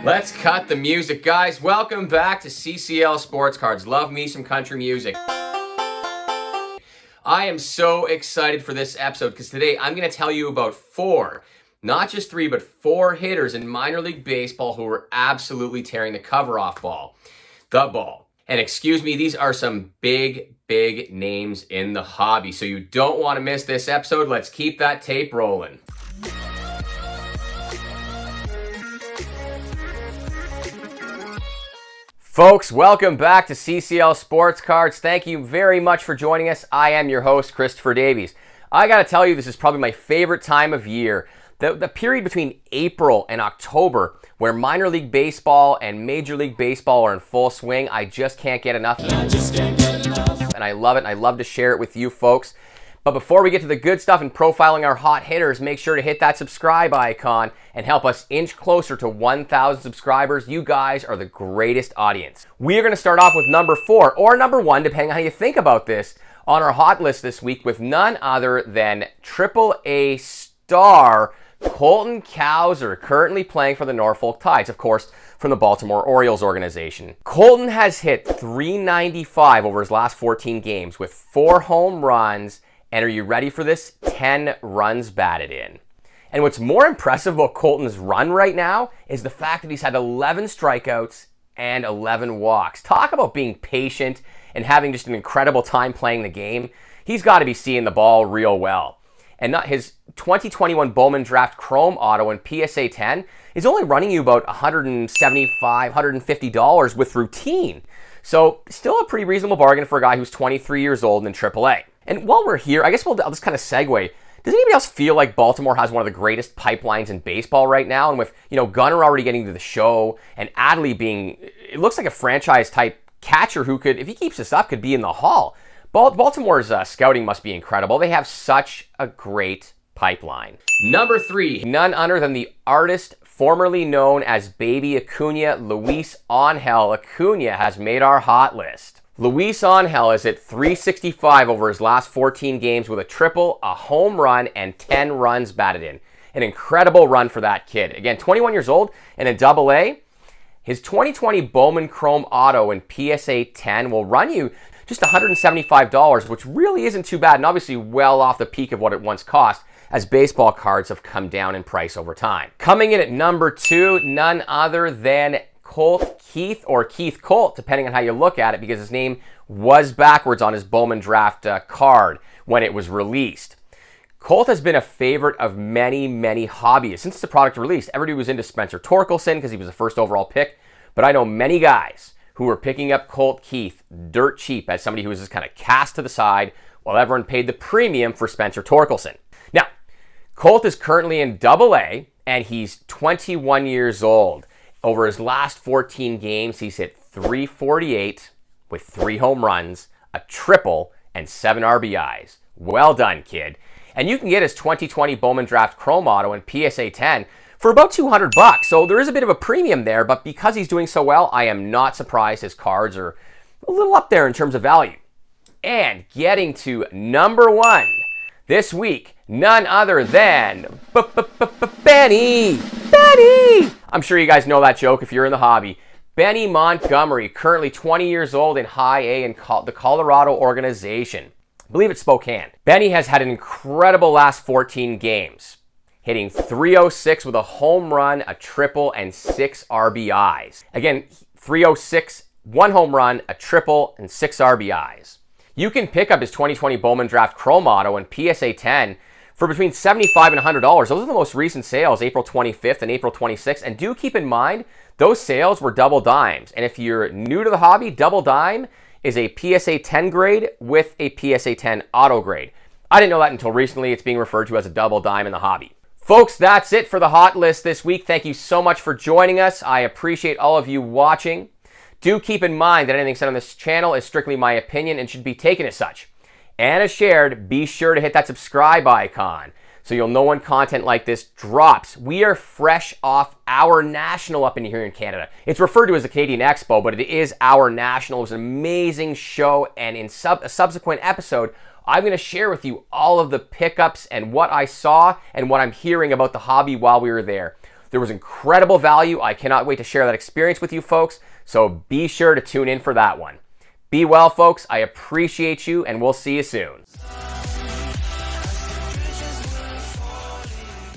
Let's cut the music, guys. Welcome back to CCL Sports Cards. Love me some country music. I am so excited for this episode because today I'm going to tell you about four, not just three, but four hitters in minor league baseball who are absolutely tearing the cover off the ball. And excuse me, these are some big names in the hobby. So you don't want to miss this episode. Let's keep that tape rolling. Folks, welcome back to CCL Sports Cards. Thank you very much for joining us. I am your host, Christopher Davies. I gotta tell you, this is probably my favorite time of year. The period between April and October, where minor league baseball and major league baseball are in full swing. I just can't get enough. And I love it, and I love to share it with you folks. But before we get to the good stuff and profiling our hot hitters, make sure to hit that subscribe icon and help us inch closer to 1,000 subscribers. You guys are the greatest audience. We are going to start off with number 4, or number 1, depending on how you think about this, on our hot list this week with none other than AAA star Colton Cowser, currently playing for the Norfolk Tides, of course, from the Baltimore Orioles organization. Colton has hit .395 over his last 14 games with 4 home runs, and are you ready for this? 10 runs batted in. And what's more impressive about Colton's run right now is the fact that he's had 11 strikeouts and 11 walks. Talk about being patient and having just an incredible time playing the game. He's got to be seeing the ball real well. And not his 2021 Bowman Draft Chrome Auto and PSA 10 is only running you about $175, $150 with routine. So still a pretty reasonable bargain for a guy who's 23 years old and in AAA. And while we're here, I guess I'll just kind of segue. Does anybody else feel like Baltimore has one of the greatest pipelines in baseball right now? And with, Gunnar already getting to the show and Adley being, it looks like a franchise type catcher who could, if he keeps this up, could be in the Hall. Baltimore's scouting must be incredible. They have such a great pipeline. Number 3, none other than the artist formerly known as Baby Acuna, Luis Angel Acuna, has made our hot list. Luis Angel is at .365 over his last 14 games with a triple, a home run, and 10 runs batted in. An incredible run for that kid. Again, 21 years old and in AA. His 2020 Bowman Chrome Auto and PSA 10 will run you just $175, which really isn't too bad, and obviously well off the peak of what it once cost, as baseball cards have come down in price over time. Coming in at number 2, none other than Colt Keith, or Keith Colt, depending on how you look at it, because his name was backwards on his Bowman Draft card when it was released. Colt has been a favorite of many hobbyists since the product released. Everybody was into Spencer Torkelson because he was the first overall pick, but I know many guys who were picking up Colt Keith dirt cheap as somebody who was just kind of cast to the side while everyone paid the premium for Spencer Torkelson. Now, Colt is currently in AA, and he's 21 years old. Over his last 14 games, he's hit .348 with 3 home runs, a triple, and 7 RBIs. Well done, kid. And you can get his 2020 Bowman Draft Chrome Auto and PSA 10 for about $200. So there is a bit of a premium there, but because he's doing so well, I am not surprised his cards are a little up there in terms of value. And getting to number 1 this week, none other than Benny. I'm sure you guys know that joke if you're in the hobby. Benny Montgomery, currently 20 years old in High A in the Colorado organization. I believe it's Spokane. Benny has had an incredible last 14 games, hitting .306 with a home run, a triple, and 6 RBIs. Again, .306, 1 home run, a triple, and 6 RBIs. You can pick up his 2020 Bowman Draft Chrome Auto and PSA 10 for between $75 and $100. Those are the most recent sales, April 25th and April 26th. And do keep in mind, those sales were double dimes. And if you're new to the hobby, double dime is a PSA 10 grade with a PSA 10 auto grade. I didn't know that until recently. It's being referred to as a double dime in the hobby. Folks, that's it for the hot list this week. Thank you so much for joining us. I appreciate all of you watching. Do keep in mind that anything said on this channel is strictly my opinion and should be taken as such. And as shared, be sure to hit that subscribe icon so you'll know when content like this drops. We are fresh off our national up in here in Canada. It's referred to as the Canadian Expo, but it is our national. It was an amazing show, and in a subsequent episode, I'm going to share with you all of the pickups and what I saw and what I'm hearing about the hobby while we were there. There was incredible value. I cannot wait to share that experience with you folks, so be sure to tune in for that one. Be well, folks. I appreciate you, and we'll see you soon.